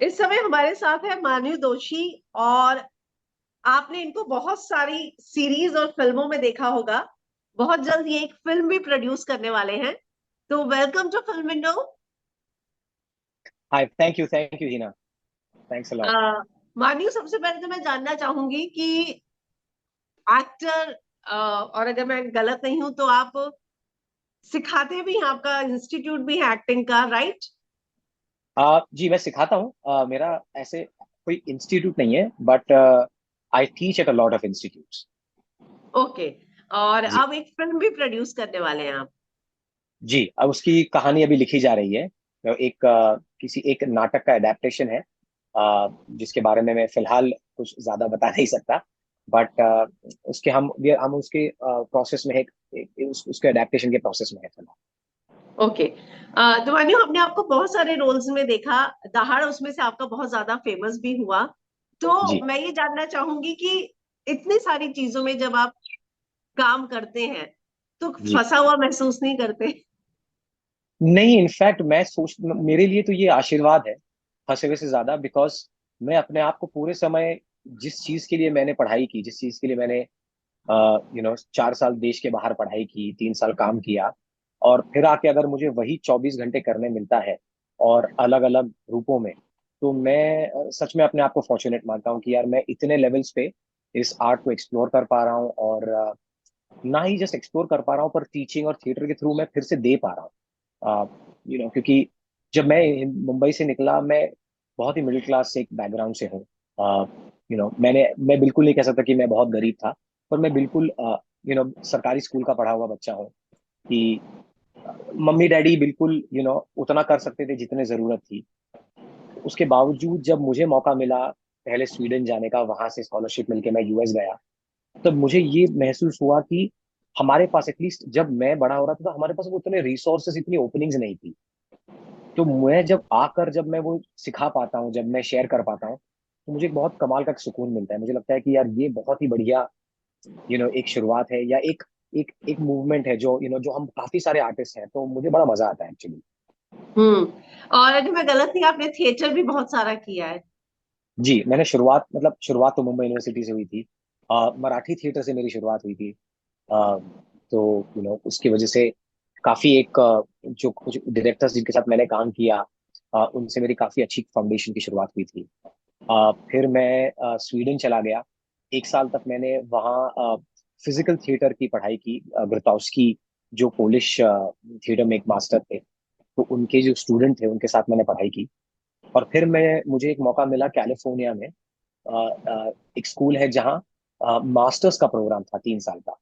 इस समय हमारे साथ है मान्यू दोषी। और आपने इनको बहुत सारी सीरीज और फिल्मों में देखा होगा। बहुत जल्द ये एक फिल्म भी प्रोड्यूस करने वाले हैं। तो welcome to film window. Hi, thank you Hina. Thanks a lot. Manyu, सबसे पहले तो मैं जानना चाहूंगी कि एक्टर, और अगर मैं गलत नहीं हूं तो आप सिखाते भी हैं, आपका इंस्टीट्यूट भी है एक्टिंग का, राइट? जी, मैं सिखाता हूँ। मेरा ऐसे कोई इंस्टीट्यूट नहीं है, but I teach at a lot of institutes. Okay. और जी। अब एक फिल्म भी प्रोड्यूस करने वाले हैं आप? जी, अब उसकी कहानी अभी लिखी जा रही है। एक किसी एक नाटक का एडेप्टेशन है, जिसके बारे में मैं फिलहाल कुछ ज्यादा बता नहीं सकता। बट उसके हम उसके प्रोसेस में है, उसके एडेप्टेशन के प्रोसेस में है फिलहाल। ओके। तो मानियो, हमने आपको बहुत सारे रोल्स में देखा। दहाड़ उसमें से आपका बहुत ज्यादा फेमस भी हुआ। तो जी। मैं ये जानना चाहूंगी कि इतनी सारी चीजों में जब आप काम करते हैं तो जी। फंसा हुआ महसूस नहीं करते? नहीं, इनफैक्ट मैं सोच मेरे लिए तो ये आशीर्वाद है, फंसे हुए से ज्यादा। बिकॉज मैं अपने आप को पूरे समय, जिस चीज के लिए मैंने पढ़ाई की, जिस चीज के लिए मैंने 4 साल देश के बाहर पढ़ाई की, 3 साल काम किया, और फिर आके अगर मुझे वही 24 घंटे करने मिलता है और अलग अलग रूपों में, तो मैं सच में अपने आप को फॉर्चुनेट मानता हूँ कि यार मैं इतने लेवल्स पे इस आर्ट को एक्सप्लोर कर पा रहा हूँ। और ना ही जस्ट एक्सप्लोर कर पा रहा हूँ, पर टीचिंग और थिएटर के थ्रू मैं फिर से दे पा रहा हूँ। क्योंकि जब मैं मुंबई से निकला, मैं बहुत ही मिडिल क्लास से एक बैकग्राउंड से हूँ। मैं बिल्कुल नहीं कह सकता कि मैं बहुत गरीब था, पर मैं बिल्कुल सरकारी स्कूल का पढ़ा हुआ बच्चा हूँ। कि मम्मी डैडी बिल्कुल उतना कर सकते थे जितने जरूरत थी। उसके बावजूद जब मुझे मौका मिला पहले स्वीडन जाने का, वहां से स्कॉलरशिप मिलके मैं यूएस गया, तब मुझे ये महसूस हुआ कि हमारे पास, एटलीस्ट जब मैं बड़ा हो रहा था, तो हमारे पास वो उतने रिसोर्सेज, इतनी ओपनिंग्स नहीं थी। तो मैं जब आकर, जब मैं वो सिखा पाता हूँ, जब मैं शेयर कर पाता हूँ, तो मुझे एक बहुत कमाल का सुकून मिलता है। मुझे लगता है कि यार ये बहुत ही बढ़िया एक शुरुआत है, या एक एक एक मूवमेंट है, जो जो हम काफी सारे आर्टिस्ट हैं, तो मुझे बड़ा मजा आता है एक्चुअली। हम्म। और अगर मैं गलत नहीं, आपने थिएटर भी बहुत सारा किया है? जी, मैंने शुरुआत तो मुंबई यूनिवर्सिटी से हुई थी। मराठी थिएटर से मेरी शुरुआत हुई थी। तो उसकी वजह से काफी एक जो कुछ डायरेक्टर्स जिनके साथ मैंने काम किया, उनसे मेरी काफी अच्छी फाउंडेशन की शुरुआत हुई थी। फिर मैं स्वीडन चला गया। 1 साल तक मैंने वहाँ फिजिकल थिएटर की पढ़ाई की। ग्रोतोव्स्की, जो पोलिश थिएटर में एक मास्टर थे, तो उनके जो स्टूडेंट थे उनके साथ मैंने पढ़ाई की। और फिर मुझे एक मौका मिला कैलिफोर्निया में। एक स्कूल है जहाँ मास्टर्स का प्रोग्राम था 3 साल का।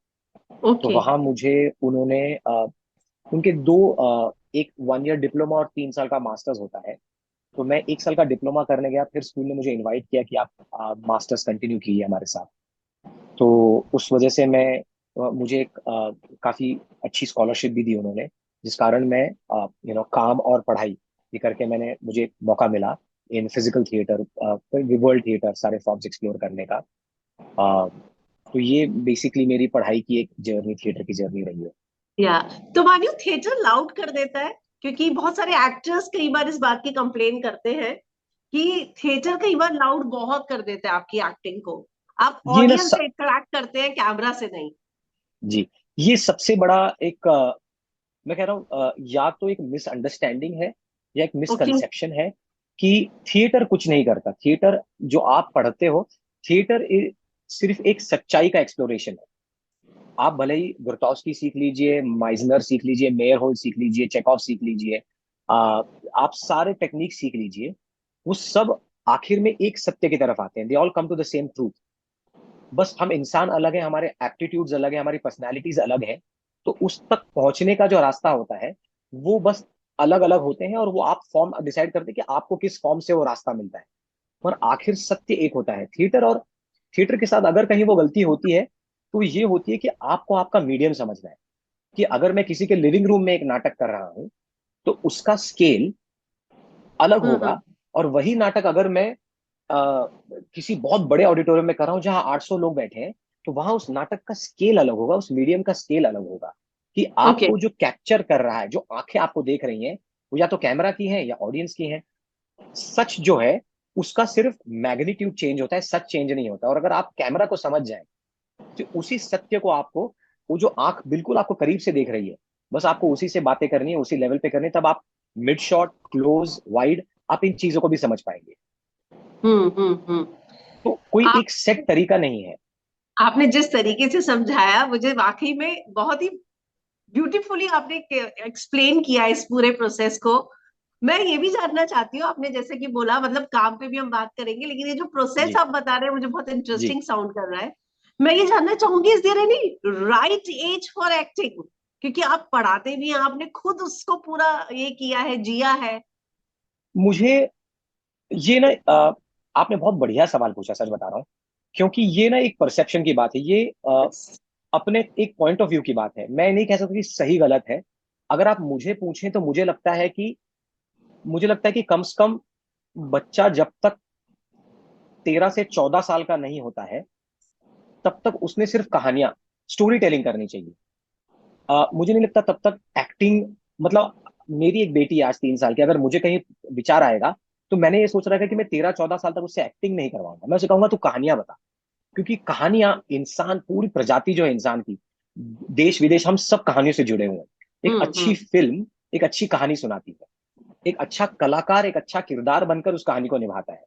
तो ओके। वहाँ मुझे उन्होंने उनके दो, एक 1 ईयर डिप्लोमा और 3 साल का मास्टर्स होता है। तो मैं 1 साल का डिप्लोमा करने गया, फिर स्कूल ने मुझे इनवाइट किया कि आप मास्टर्स कंटिन्यू कीजिए हमारे साथ। तो उस वजह से मुझे एक काफी अच्छी स्कॉलरशिप भी दी उन्होंने, जिस कारण मैं काम और पढ़ाई ये करके मुझे एक मौका मिला in physical theatre, world theatre, सारे फॉर्म्स एक्सप्लोर करने का। अ, तो ये बेसिकली मेरी पढ़ाई की एक जर्नी, थिएटर की जर्नी रही है। या तो मानियो, थिएटर लाउड कर देता है? क्योंकि बहुत सारे एक्टर्स कई बार इस बात की कंप्लेन करते हैं कि थिएटर कई बार लाउड बहुत कर देता है आपकी एक्टिंग को। आप ये ना ऑडियंस से इंटरैक्ट करते हैं, कैमरा से नहीं। जी, ये सबसे बड़ा एक, मैं कह रहा हूँ, या तो एक मिसअंडरस्टैंडिंग है, या एक ओके। मिसकंसेप्शन है कि थिएटर कुछ नहीं करता। थिएटर जो आप पढ़ते हो, थिएटर सिर्फ एक सच्चाई का एक्सप्लोरेशन है। आप भले ही गुरतौस्की सीख लीजिए, माइजनर सीख लीजिए, मेयर होल सीख लीजिए, चेकॉफ सीख लीजिए, आप सारे टेक्निक सीख लीजिए, वो सब आखिर में एक सत्य की तरफ आते हैं। They all come to the same truth. बस हम इंसान अलग है, हमारे एप्टीट्यूड्स अलग है, हमारी पर्सनैलिटीज अलग है। तो उस तक पहुंचने का जो रास्ता होता है, वो बस अलग अलग होते हैं, और वो आप फॉर्म डिसाइड करते हैं कि आपको किस फॉर्म से वो रास्ता मिलता है। पर आखिर सत्य एक होता है। थिएटर के साथ अगर कहीं वो गलती होती है, तो ये होती है कि आपको आपका मीडियम समझना है। कि अगर मैं किसी के लिविंग रूम में एक नाटक कर रहा हूं, तो उसका स्केल अलग होगा। हम्म। और वही नाटक अगर मैं किसी बहुत बड़े ऑडिटोरियम में कर रहा हूँ जहां 800 लोग बैठे हैं, तो वहां उस नाटक का स्केल अलग होगा, उस मीडियम का स्केल अलग होगा। कि ओके। आपको जो कैप्चर कर रहा है, जो आंखें आपको देख रही हैं, वो या तो कैमरा की है या ऑडियंस की है। सच जो है उसका सिर्फ मैग्नीट्यूड चेंज होता है, सच चेंज नहीं होता। और अगर आप कैमरा को समझ जाए तो उसी सत्य को आपको, वो जो आंख बिल्कुल आपको करीब से देख रही है, बस आपको उसी से बातें करनी है, उसी लेवल पे करनी है, तब आप मिड शॉट, क्लोज, वाइड, आप इन चीजों को भी समझ पाएंगे। हम्म। तो कोई आप एक सेट तरीका नहीं है। आपने जिस तरीके से समझाया, मुझे वाकई में बहुत ही ब्यूटीफुली आपने एक्सप्लेन किया इस पूरे प्रोसेस को। मैं ये भी जानना चाहती हूँ, आपने जैसे कि बोला, मतलब काम पे भी हम बात करेंगे, लेकिन ये जो प्रोसेस जी। आप बता रहे हैं मुझे बहुत जी। इंटरेस्टिंग साउंड कर रहा है। मैं ये जानना चाहूंगी, is there any right age for acting? क्योंकि आप पढ़ाते भी हैं, आपने खुद उसको पूरा ये किया है, जिया है। मुझे ये ना आपने बहुत बढ़िया सवाल पूछा, सच बता रहा हूँ। क्योंकि ये ना एक परसेप्शन की बात है, ये अपने एक पॉइंट ऑफ व्यू की बात है। मैं नहीं कह सकता कि सही गलत है। अगर आप मुझे पूछें तो मुझे लगता है कि कम से कम बच्चा जब तक 13 से 14 साल का नहीं होता है, तब तक उसने सिर्फ कहानियां, स्टोरी टेलिंग करनी चाहिए। मुझे नहीं लगता तब तक एक्टिंग, मतलब मेरी एक बेटी है आज 3 साल की, अगर मुझे कहीं विचार आएगा तो मैंने ये सोच रखा है कि मैं 13-14 साल तक उससे एक्टिंग नहीं करवाऊंगा, मैं उसे कहूंगा तू कहानियां बता। क्योंकि कहानियां, इंसान, पूरी प्रजाति जो है इंसान की, देश विदेश, हम सब कहानियों से जुड़े हुए हैं। एक अच्छी हम्म। फिल्म एक अच्छी कहानी सुनाती है। एक अच्छा कलाकार एक अच्छा किरदार बनकर उस कहानी को निभाता है।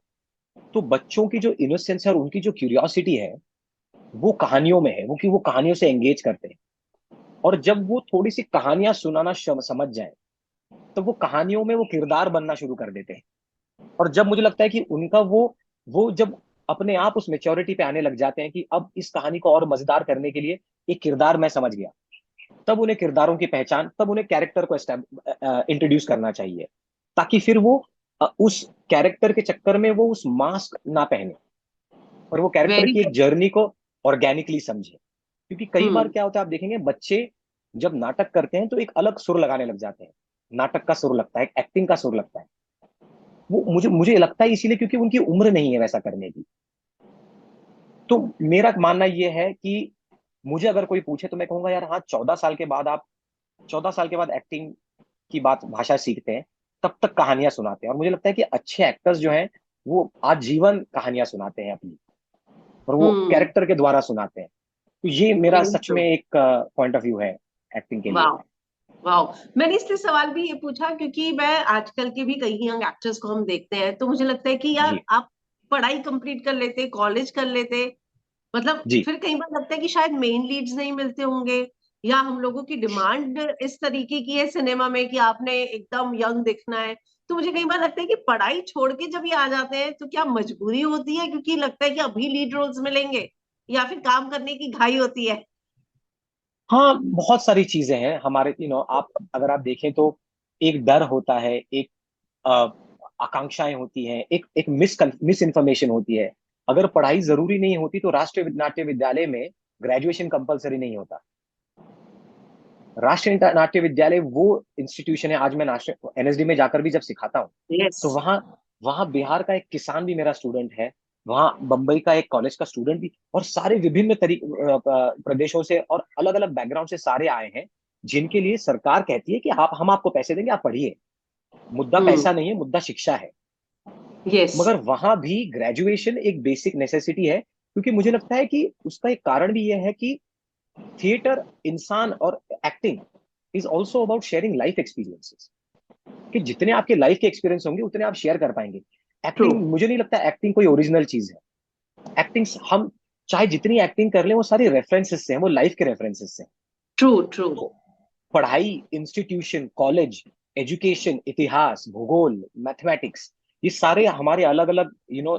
तो बच्चों की जो इनोसेंस है और उनकी जो क्यूरियोसिटी है, वो कहानियों में है, वो कि वो कहानियों से एंगेज करते हैं। और जब वो थोड़ी सी कहानियां सुनाना समझ जाए, तो वो कहानियों में वो किरदार बनना शुरू कर देते हैं। और जब मुझे लगता है कि उनका वो जब अपने आप उस मेच्योरिटी पे आने लग जाते हैं कि अब इस कहानी को और मजेदार करने के लिए एक किरदार मैं समझ गया, तब उन्हें किरदारों की पहचान, तब उन्हें कैरेक्टर को इंट्रोड्यूस करना चाहिए, ताकि फिर वो उस कैरेक्टर के चक्कर में वो उस मास्क ना पहने, और वो कैरेक्टर वेरी की एक गुड। जर्नी को ऑर्गेनिकली समझे। क्योंकि कई बार हम्म। क्या होता है, आप देखेंगे बच्चे जब नाटक करते हैं तो एक अलग सुर लगाने लग जाते हैं। नाटक का सुर लगता है, एक्टिंग का सुर लगता है। वो मुझे मुझे लगता है इसीलिए क्योंकि उनकी उम्र नहीं है वैसा करने की। तो मेरा मानना यह है कि मुझे अगर कोई पूछे तो मैं कहूंगा यार हाँ, 14 साल के बाद आप, 14 साल के बाद एक्टिंग की बात, भाषा सीखते हैं, तब तक कहानियां सुनाते हैं। और मुझे लगता है कि अच्छे एक्टर्स जो हैं वो आजीवन कहानियां सुनाते हैं अपनी, और वो हम्म। कैरेक्टर के द्वारा सुनाते हैं। तो ये मेरा वेरी सच ट्रू। में एक पॉइंट ऑफ व्यू है एक्टिंग के लिए। वाह। वाह, मैंने इसलिए सवाल भी ये पूछा क्योंकि मैं आजकल के भी कई यंग एक्टर्स को हम देखते हैं, तो मुझे लगता है कि यार जी। आप पढ़ाई कंप्लीट कर लेते, कॉलेज कर लेते, मतलब जी। फिर कई बार लगता है कि शायद मेन लीड्स नहीं मिलते होंगे, या हम लोगों की डिमांड इस तरीके की है सिनेमा में कि आपने एकदम यंग दिखना है। तो मुझे कई बार लगता है कि पढ़ाई छोड़ के जब ये आ जाते हैं तो क्या मजबूरी होती है, क्योंकि लगता है कि अभी लीड रोल्स मिलेंगे, या फिर काम करने की घाई होती है? हाँ, बहुत सारी चीजें हैं हमारे, आप अगर आप देखें तो एक डर होता है, एक अ, आकांक्षाएं होती हैं, एक एक मिस इन्फॉर्मेशन होती है। अगर पढ़ाई जरूरी नहीं होती तो राष्ट्रीय नाट्य विद्यालय में ग्रेजुएशन कंपलसरी नहीं होता। राष्ट्रीय नाट्य विद्यालय वो इंस्टीट्यूशन है, आज मैं एनएसडी में जाकर भी जब सिखाता हूँ, यस। तो वहाँ वहाँ बिहार का एक किसान भी मेरा स्टूडेंट है, वहाँ बम्बई का एक कॉलेज का स्टूडेंट भी, और सारे विभिन्न प्रदेशों से और अलग अलग बैकग्राउंड से सारे आए हैं, जिनके लिए सरकार कहती है कि आप, हम आपको पैसे देंगे, आप पढ़िए। मुद्दा हम्म। पैसा नहीं है, मुद्दा शिक्षा है। यस। मगर वहां भी ग्रेजुएशन एक बेसिक नेसेसिटी है, क्योंकि मुझे लगता है कि उसका एक कारण भी यह है कि थिएटर, इंसान और acting is also about sharing life experiences. कि जितने आपके लाइफ के एक्सपीरियंस होंगे उतने आप शेयर कर पाएंगे। ट्रू। एक्टिंग, मुझे नहीं लगता एक्टिंग कोई ओरिजिनल चीज है। एक्टिंग, हम चाहे जितनी एक्टिंग कर लें, वो सारी रेफरेंसेस से हैं, वो लाइफ के रेफरेंसेस से हैं। ट्रू। ट्रू। तो पढ़ाई, इंस्टीट्यूशन, कॉलेज, एजुकेशन, इतिहास, भूगोल, मैथमेटिक्स, ये सारे हमारे अलग अलग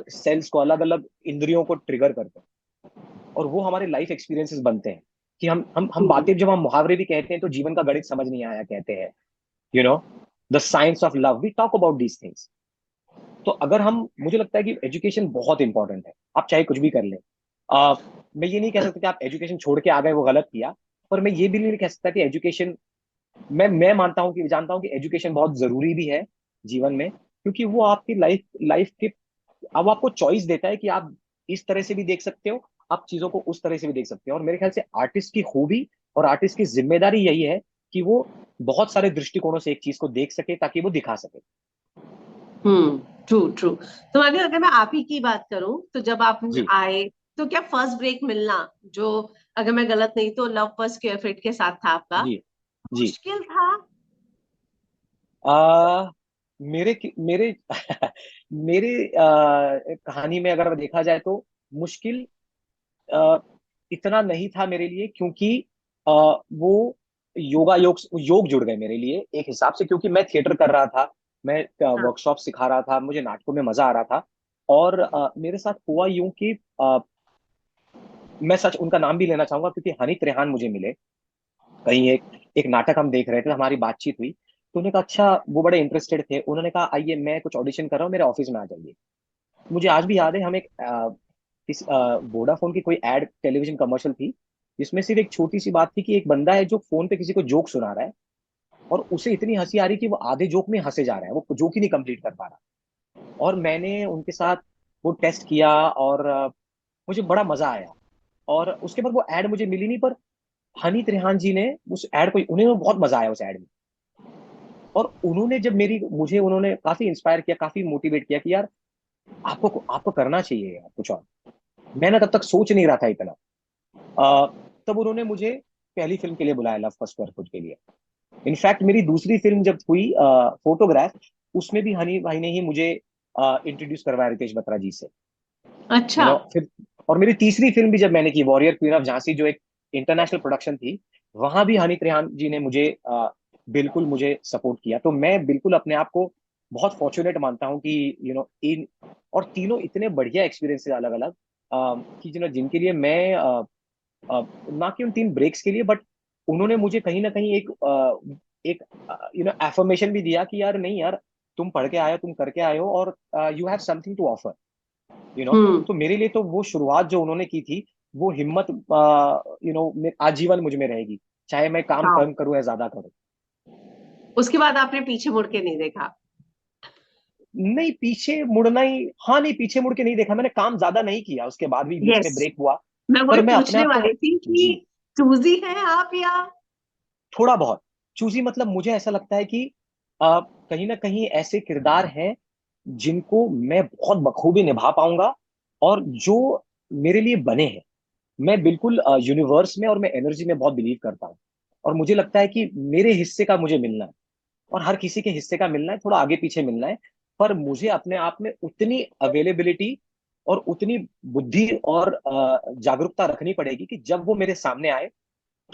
सेल्स को, अलग अलग इंद्रियों को ट्रिगर करते हैं, और वो हमारे लाइफ एक्सपीरियंसेस बनते हैं। कि हम हम्म। बातें, जब हम मुहावरे भी कहते हैं तो जीवन का गणित समझ नहीं आया कहते हैं, you know the science of love, we talk about these things. तो अगर हम, मुझे लगता है कि एजुकेशन बहुत इंपॉर्टेंट है, आप चाहे कुछ भी कर लें। मैं ये नहीं कह सकता कि आप एजुकेशन छोड़ के आ गए वो गलत किया, पर मैं ये भी नहीं कह सकता कि एजुकेशन, मैं मानता हूं कि, जानता हूं कि एजुकेशन बहुत जरूरी भी है जीवन में, क्योंकि वो आपकी लाइफ लाइफ के, अब आपको चॉइस देता है कि आप इस तरह से भी देख सकते हो, आप चीजों को उस तरह से भी देख सकते हो। और मेरे ख्याल से आर्टिस्ट की खूबी और आर्टिस्ट की जिम्मेदारी यही है कि वो बहुत सारे दृष्टिकोणों से एक चीज को देख सके ताकि वो दिखा सके। हम्म। True true. तो मानिए अगर मैं आप ही की बात करूं, तो जब आप जी आए, तो क्या फर्स्ट ब्रेक मिलना, जो अगर मैं गलत नहीं तो लव फर्स्ट केयर फिट के साथ था आपका, जी जी। मुश्किल था? आ, मेरे मेरे कहानी में अगर देखा जाए तो मुश्किल अ, इतना नहीं था मेरे लिए, क्योंकि वो योग योग जुड़ गए मेरे लिए एक हिसाब से, क्योंकि मैं थिएटर कर रहा था, मैं हाँ। वर्कशॉप सिखा रहा था, मुझे नाटकों में मजा आ रहा था। और मेरे साथ हुआ यूं कि मैं सच उनका नाम भी लेना चाहूंगा, क्योंकि हनी त्रेहान मुझे मिले कहीं, एक नाटक हम देख रहे थे, हमारी बातचीत हुई, तो उन्होंने कहा अच्छा, वो बड़े इंटरेस्टेड थे, उन्होंने कहा आइए मैं कुछ ऑडिशन कर रहा हूँ, मेरे ऑफिस में आ जाइए। मुझे आज भी याद है, हम एक इस वोडाफोन की कोई एड टेलीविजन कमर्शियल थी, जिसमें सिर्फ एक छोटी सी बात थी कि एक बंदा है जो फोन पे किसी को जोक सुना रहा है, और उसे इतनी हंसी आ रही कि वो आधे जोक में हंसे जा रहा है, वो जोक ही नहीं कंप्लीट कर पा रहा। और मैंने उनके साथ वो टेस्ट किया, और मुझे बड़ा मजा आया। और उसके बाद वो एड मुझे मिली नहीं, पर हनी त्रेहान जी ने उस एड को, उन्हें बहुत मजा आया उस एड में। और उन्होंने जब मेरी मुझे उन्होंने काफी इंस्पायर किया, काफी मोटिवेट किया कि यार आपको आपको करना चाहिए यार कुछ और। मैं ना तब तक सोच नहीं रहा था इतना। अ, तब उन्होंने मुझे पहली फिल्म के लिए बुलाया, लव फर्स्ट वर्कउट के लिए। इनफैक्ट मेरी दूसरी फिल्म जब हुई फोटोग्राफ, उसमें भी हनी भाई ने ही मुझे इंट्रोड्यूस करवाया रितेश बत्रा जी से। अच्छा। फिर और मेरी तीसरी फिल्म भी जब मैंने की, वॉरियर क्वीन ऑफ झांसी, जो एक इंटरनेशनल प्रोडक्शन थी, वहां भी हनी त्रेहान जी ने मुझे बिल्कुल मुझे सपोर्ट किया। तो मैं बिल्कुल अपने आप को बहुत फॉर्चुनेट मानता हूँ कि इन और तीनों इतने बढ़िया एक्सपीरियंस अलग अलग, कि जिनके लिए मैं ना कि उन 3 ब्रेक्स के लिए, बट उन्होंने मुझे कहीं ना कहीं एक एफर्मेशन भी दिया कि यार नहीं यार, तुम पढ़ के आए हो, तुम करके आए हो, और you have something to offer. Hmm. तो मेरे लिए तो वो शुरुआत जो उन्होंने की थी, वो हिम्मत आजीवन मुझ में रहेगी, चाहे मैं काम हाँ। कम करूं या ज्यादा करूं। उसके बाद आपने पीछे मुड़ के नहीं देखा? नहीं पीछे मुड़ना ही, हाँ नहीं पीछे मुड़ के नहीं देखा, मैंने काम ज्यादा नहीं किया उसके बाद भी, बीच में यस। ब्रेक हुआ। मैं वही पर मैं अपने पूछने आप को, वाली थी कि जी, चूजी हैं आप या? थोड़ा बहुत चूजी, मतलब मुझे ऐसा लगता है कि कहीं ना कहीं ऐसे किरदार हैं जिनको मैं बहुत बखूबी निभा पाऊंगा, और जो मेरे लिए बने हैं। मैं बिल्कुल यूनिवर्स में और मैं एनर्जी में बहुत बिलीव करता हूँ, और मुझे लगता है कि मेरे हिस्से का मुझे मिलना है, और हर किसी के हिस्से का मिलना है, थोड़ा आगे पीछे मिलना है। पर मुझे अपने आप में उतनी अवेलेबिलिटी और उतनी बुद्धि और जागरूकता रखनी पड़ेगी कि जब वो मेरे सामने आए,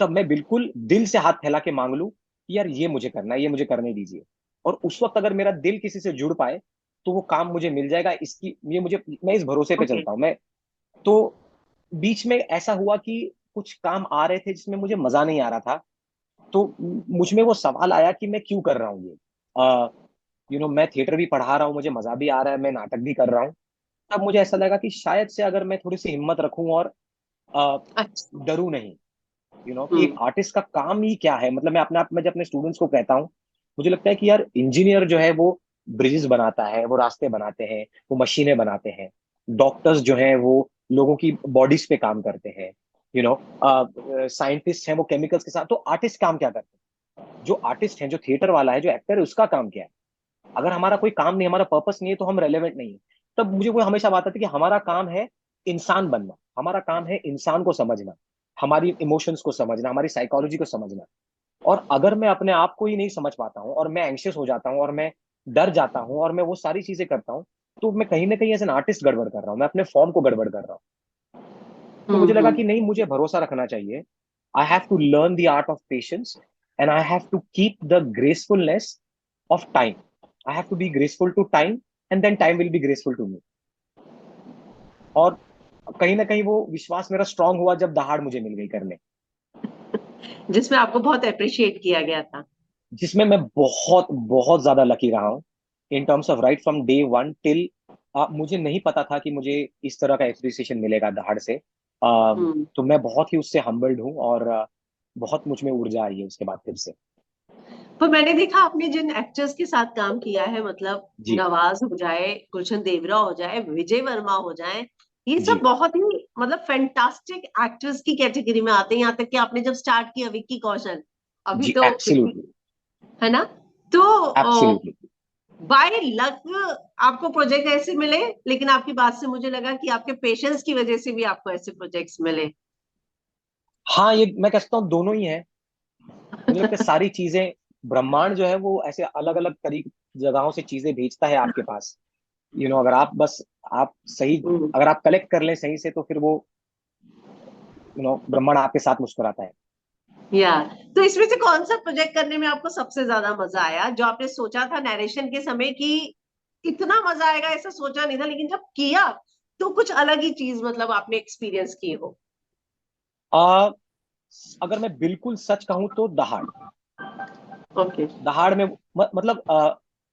तब मैं बिल्कुल दिल से हाथ फैला के मांग लूं कि यार ये मुझे करना है, ये मुझे करने दीजिए। और उस वक्त अगर मेरा दिल किसी से जुड़ पाए, तो वो काम मुझे मिल जाएगा, इसकी ये मुझे, मैं इस भरोसे पे ओके। चलता हूँ मैं। तो बीच में ऐसा हुआ कि कुछ काम आ रहे थे जिसमें मुझे मजा नहीं आ रहा था, तो मुझ में वो सवाल आया कि मैं क्यों कर रहा हूँ ये। मैं थिएटर भी पढ़ा रहा हूँ, मुझे मजा भी आ रहा है, मैं नाटक भी कर रहा हूँ। तब मुझे ऐसा लगा कि शायद से अगर मैं थोड़ी सी हिम्मत रखूं और अ, अच्छा। डरूं नहीं, कि एक हम्म। आर्टिस्ट का काम ही क्या है। मतलब मैं अपने आप में जब अपने स्टूडेंट्स को कहता हूँ, मुझे लगता है कि यार इंजीनियर जो है वो ब्रिजेस बनाता है, वो रास्ते बनाते हैं, वो मशीनें बनाते हैं। डॉक्टर्स जो हैं वो लोगों की बॉडीज पे काम करते हैं। साइंटिस्ट हैं वो केमिकल्स के साथ। तो आर्टिस्ट काम क्या करते हैं? जो आर्टिस्ट है, जो थिएटर वाला है, जो एक्टर है, उसका काम क्या है? अगर हमारा कोई काम नहीं, हमारा पर्पस नहीं है, तो हम रेलेवेंट नहीं है। तब मुझे कोई हमेशा बात आती है कि हमारा काम है इंसान बनना, हमारा काम है इंसान को समझना, हमारी इमोशंस को समझना, हमारी साइकोलॉजी को समझना। और अगर मैं अपने आप को ही नहीं समझ पाता हूँ, और मैं एंशियस हो जाता हूँ, और मैं डर जाता हूँ, और मैं वो सारी चीजें करता हूँ, तो मैं कहीं ना कहीं एज एन आर्टिस्ट गड़बड़ कर रहा हूँ, मैं अपने फॉर्म को गड़बड़ कर रहा हूँ। तो मुझे लगा कि हम्म। नहीं, मुझे भरोसा रखना चाहिए। I have to learn the art of patience, and I have to keep the gracefulness of time. I have to be graceful to time, and then time will be graceful to me. और कहीं ना कहीं वो विश्वास मेरा strong हुआ जब दहाड़ मुझे मिल गई करने, जिसमें आपको बहुत अप्रिशिएट किया गया था। जिसमें मैं बहुत बहुत ज्यादा लकी रहा हूँ, in terms of right from day one till. मुझे नहीं पता था कि मुझे इस तरह का एप्रिसिएशन मिलेगा दहाड़ से। हम्म। तो मैं बहुत ही उससे हम्बल्ड हूँ, और बहुत मुझ में ऊर्जा आई है उसके बाद फिर से। पर मैंने देखा आपने जिन एक्टर्स के साथ काम किया है, मतलब जी नवाज हो जाए, गुलशन देवरा हो जाए, विजय वर्मा हो जाए, ये सब जी बहुत ही मतलब फैंटास्टिक एक्टर्स की कैटेगरी में आते हैं। यहाँ तक कि आपने जब स्टार्ट किया विक्की कौशल, अभी जी, तो विक्की, एब्सोल्युटली है ना? तो एब्सोल्युटली। बाय लक आपको प्रोजेक्ट ऐसे मिले, लेकिन आपकी बात से मुझे लगा कि आपके पेशेंस की वजह से भी आपको ऐसे प्रोजेक्ट्स मिले। हाँ, ये मैं कहता हूँ दोनों ही है। मुझे लगता है सारी चीजें, ब्रह्मांड जो है वो ऐसे अलग अलग तरीक जगहों से चीजें भेजता है आपके पास। अगर आप बस, आप सही, हम्म। अगर आप कलेक्ट कर लें सही से, तो फिर वो ब्रह्मांड आपके साथ मुस्कुराता है। या तो इसमें से कौन सा प्रोजेक्ट करने में आपको सबसे ज्यादा मजा आया, जो आपने सोचा था नरेशन के समय कि इतना मजा आएगा, ऐसा सोचा नहीं था, लेकिन जब किया तो कुछ अलग ही चीज मतलब आपने एक्सपीरियंस की हो? आ, अगर मैं बिल्कुल सच कहूं तो दहाड़। ओके। दहाड़ में मतलब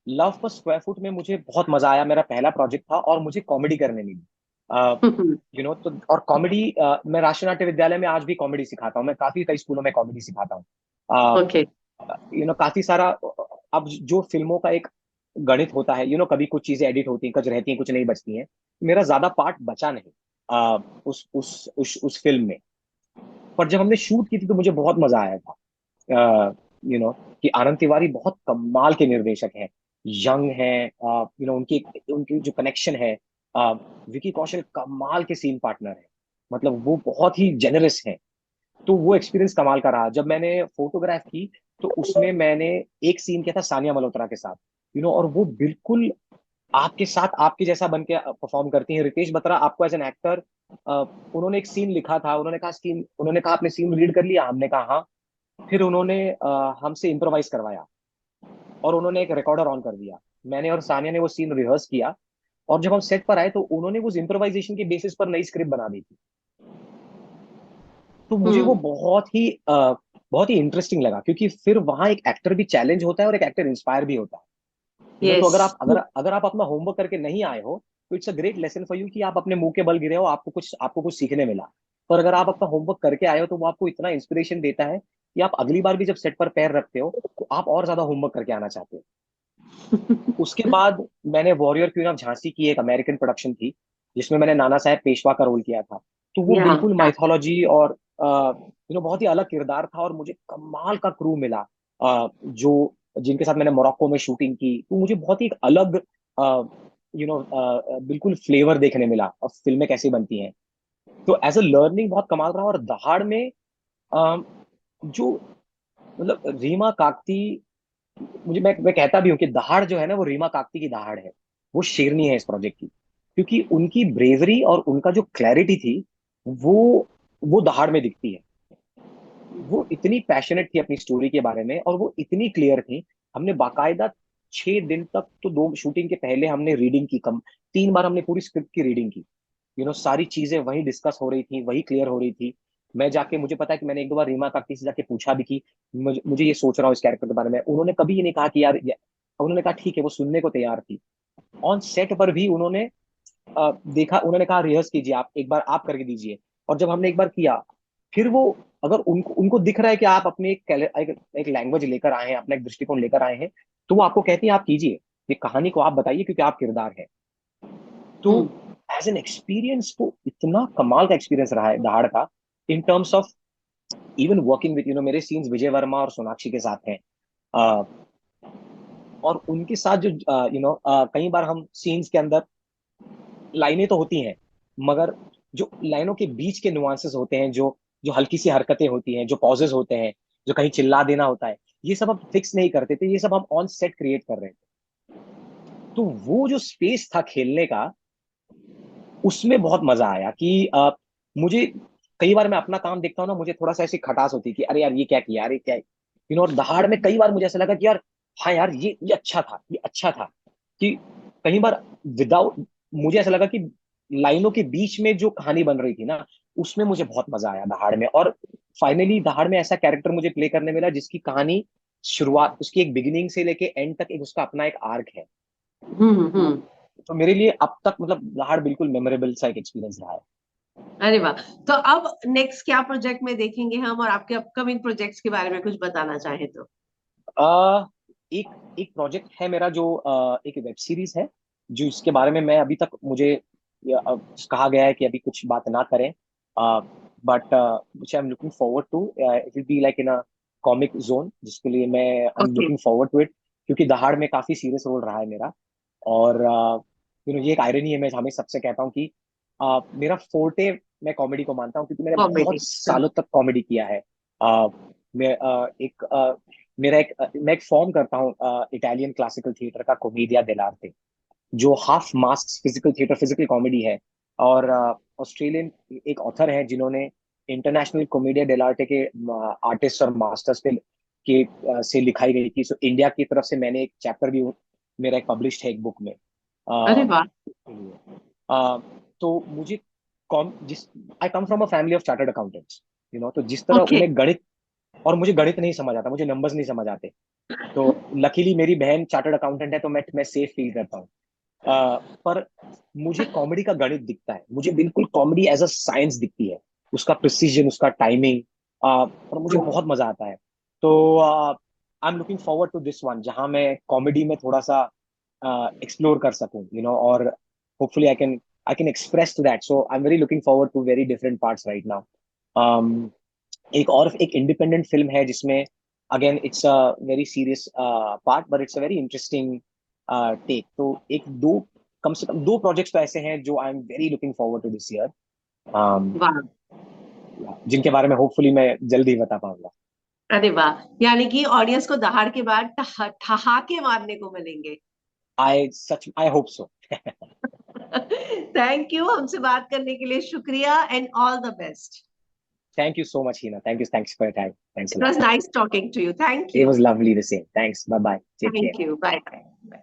लव पर स्क्वायर फुट में मुझे बहुत मजा आया। मेरा पहला प्रोजेक्ट था और मुझे कॉमेडी करने मिली। तो और कॉमेडी, मैं राष्ट्रीय नाट्य विद्यालय में आज भी कॉमेडी सिखाता हूँ। मैं काफी कई स्कूलों में कॉमेडी सिखाता हूँ। ओके। काफी सारा, अब जो फिल्मों का एक गणित होता है, कभी कुछ चीजें एडिट होती हैं, कुछ रहती हैं, कुछ नहीं बचती हैं। मेरा ज्यादा पार्ट बचा नहीं उस फिल्म में। पर जब हमने शूट की थी तो मुझे बहुत मजा आया था। कि आनंद तिवारी बहुत कमाल के निर्देशक हैं, यंग हैं। उनकी उनकी जो कनेक्शन है, विकी कौशल कमाल के सीन पार्टनर है। मतलब वो बहुत ही जेनरस हैं। तो वो एक्सपीरियंस कमाल का रहा। जब मैंने फोटोग्राफ की तो उसमें मैंने एक सीन किया था सानिया मल्होत्रा के साथ। और वो बिल्कुल आपके साथ आपके जैसा बन के परफॉर्म करती हैं। रितेश बत्रा आपको एज एन एक्टर, उन्होंने एक सीन लिखा था। उन्होंने कहा आपने सीन रीड कर लिया? हमने कहा हाँ। फिर उन्होंने हमसे इम्प्रोवाइज करवाया और उन्होंने एक रिकॉर्डर ऑन कर दिया। मैंने और सानिया ने वो सीन रिहर्स किया, और जब हम सेट पर आए तो उन्होंने उस इम्प्रोवाइजेशन के बेसिस पर नई स्क्रिप्ट बना दी थी। तो मुझे वो हम्म। बहुत ही इंटरेस्टिंग लगा, क्योंकि फिर वहां एक एक्टर भी चैलेंज होता है और एक एक्टर इंस्पायर भी होता है। तो यस। अगर आप अपना होमवर्क करके नहीं आए हो, तो it's a great lesson for you कि आप अपने मुंह के बल गिरे हो, आपको कुछ सीखने मिला। पर अगर आप अपना होमवर्क करके आए हो तो वो आपको इतना इंस्पिरेशन देता है कि आप अगली बार भी जब सेट पर पैर रखते हो तो आप और ज्यादा होमवर्क करके आना चाहते हो। उसके बाद मैंने वॉरियर क्वीन ऑफ झांसी की एक अमेरिकन प्रोडक्शन थी, जिसमें मैंने नाना साहेब पेशवा का रोल किया था। तो वो या बिल्कुल माइथोलॉजी और बहुत ही अलग किरदार था, और मुझे कमाल का क्रू मिला। जो जिनके साथ मैंने मोरक्को में शूटिंग की, तो मुझे बहुत ही एक अलग बिल्कुल फ्लेवर देखने मिला और फिल्में कैसी बनती हैं। तो एज अ लर्निंग बहुत कमाल रहा। और दहाड़ में अ, जो मतलब रीमा काकती, मैं कहता भी हूँ कि दहाड़ जो है ना, वो रीमा काकती की दहाड़ है। वो शेरनी है इस प्रोजेक्ट की, क्योंकि उनकी ब्रेवरी और उनका जो क्लैरिटी थी, वो वो दहाड़ में दिखती है। वो इतनी पैशनेट थी अपनी स्टोरी के बारे में, और वो इतनी क्लियर थी। हमने बाकायदा 6 दिन तक, तो दो शूटिंग के पहले हमने रीडिंग की, कम 3 बार हमने पूरी स्क्रिप्ट की रीडिंग की। सारी चीजें वही डिस्कस हो रही थी, वही क्लियर हो रही थी। मैं जाके, मुझे पता है कि मैंने एक दो बार रीमा काकती से जाके पूछा भी कि मुझे ये सोच रहा हूँ इस कैरेक्टर के बारे में। उन्होंने कभी ये नहीं कहा कि यार उन्होंने कहा ठीक है, वो सुनने को तैयार थी। ऑन सेट पर भी उन्होंने देखा, उन्होंने कहा रिहर्स कीजिए, आप एक बार आप करके दीजिए। और जब हमने एक बार किया, फिर वो, अगर उनको उनको दिख रहा है कि आप अपनी एक लैंग्वेज लेकर आए हैं, अपना एक दृष्टिकोण लेकर आए हैं, तो वो आपको कहती है आप कीजिए, ये कहानी को आप बताइए, क्योंकि आप किरदार है। तो हम्म। एज एन एक्सपीरियंस, तो इतना कमाल का एक्सपीरियंस रहा है दहाड़ का, in terms of even working with, मेरे सीन्स विजय वर्मा और सोनाक्षी के साथ हैं। अ, और उनके साथ जो कई बार हम सीन्स के अंदर, लाइनें तो होती हैं, मगर जो लाइनों के बीच के नुआंसेस होते हैं, जो जो हल्की सी हरकतें होती हैं, जो पॉजेस होते हैं, जो कहीं चिल्ला देना होता है, ये सब हम फिक्स नहीं करते थे, ये सब हम ऑन सेट क्रिएट कर रहे थे। तो वो जो स्पेस था खेलने का, उसमें बहुत मजा आया कि मुझे, कई बार मैं अपना काम देखता हूँ ना, मुझे थोड़ा सा ऐसी खटास होती है कि अरे यार ये क्या किया, अरे क्या, और दहाड़ में कई बार मुझे ऐसा लगा कि यार, हाँ यार, ये अच्छा था, ये अच्छा था। कि कई बार विदाउट, मुझे ऐसा लगा कि लाइनों के बीच में जो कहानी बन रही थी ना, उसमें मुझे बहुत मजा आया दहाड़ में। और फाइनली दहाड़ में ऐसा कैरेक्टर मुझे प्ले करने मिला जिसकी कहानी, शुरुआत उसकी एक बिगिनिंग से लेके एंड तक, एक उसका अपना एक आर्क है। तो हम्म। तो मेरे लिए अब तक मतलब दहाड़ बिल्कुल मेमोरेबल सा एक एक्सपीरियंस रहा है। अरे वाह। तो अब नेक्स्ट क्या प्रोजेक्ट में देखेंगे हम, और आपके अपकमिंग प्रोजेक्ट्स के बारे में कुछ बताना चाहें तो? आ, एक एक प्रोजेक्ट है मेरा, जो एक वेब सीरीज है, जो इसके बारे में मैं अभी तक, मुझे कहा गया है कि अभी कुछ बात ना करें। But which I am looking forward to, it will be like in a comic zone, जिसके लिए मैं I am okay. Looking forward to it, क्योंकि दहाड़ में काफी सीरियस रोल रहा है मेरा। और ये एक आयरनी है, मैं हमें सबसे कहता हूँ कि मेरा फोर्टे मैं कॉमेडी को मानता हूँ, क्योंकि मैंने बहुत कॉमेडी। सालों तक कॉमेडी किया है। मैं एक मेरा एक मैं एक फॉर्म करता हूँ इटालियन क्लासिकल थिएटर का, कॉमेडिया डेलार्टे, जो half mask physical theatre, physical comedy है। और ऑस्ट्रेलियन एक ऑथर है जिन्होंने इंटरनेशनल कॉमेडिया डेलार्टे के आर्टिस्ट और मास्टर्स पे से लिखाई गई थी। सो इंडिया की तरफ से मैंने एक चैप्टर भी मेरा एक पब्लिश्ड है एक बुक में। अरे अ, वाह। अ, तो मुझे जिस I come from a family of chartered accountants, तो जिस तरह ओके। उन्हें गणित, और मुझे गणित नहीं समझ आता, मुझे नंबर्स नहीं समझ आते। तो लकीली मेरी बहन चार्टर्ड अकाउंटेंट है, तो मैं सेफ फील करता हूँ। पर मुझे कॉमेडी का गणित दिखता है, मुझे बिल्कुल कॉमेडी एज अ साइंस दिखती है, उसका प्रिसीजन, उसका टाइमिंग, और मुझे बहुत मजा आता है। तो I am looking forward to this one, जहां मैं कॉमेडी में थोड़ा सा एक्सप्लोर कर सकूं, और hopefully I can express to that. So I am very looking forward to very different parts right now. एक इंडिपेंडेंट फिल्म है जिसमें again it's a very serious part, but it's a very interesting take. तो कम से कम दो projects तो ऐसे हैं जो I am very looking forward to this year, वाह। जिनके बारे में होपफुली मैं जल्दी ही बता पाऊंगा। अरे वाह, यानी कि ऑडियंस को दहाड़ के बाद ठहाके मारने को मिलेंगे। I hope so. Thank you, हमसे बात करने के लिए शुक्रिया and all the best. Thank you so much Heena, thanks for your time, thanks a it lot. Was nice talking to you. Thank it you. Was lovely the same, thanks, bye bye, take care. Thank you, bye bye.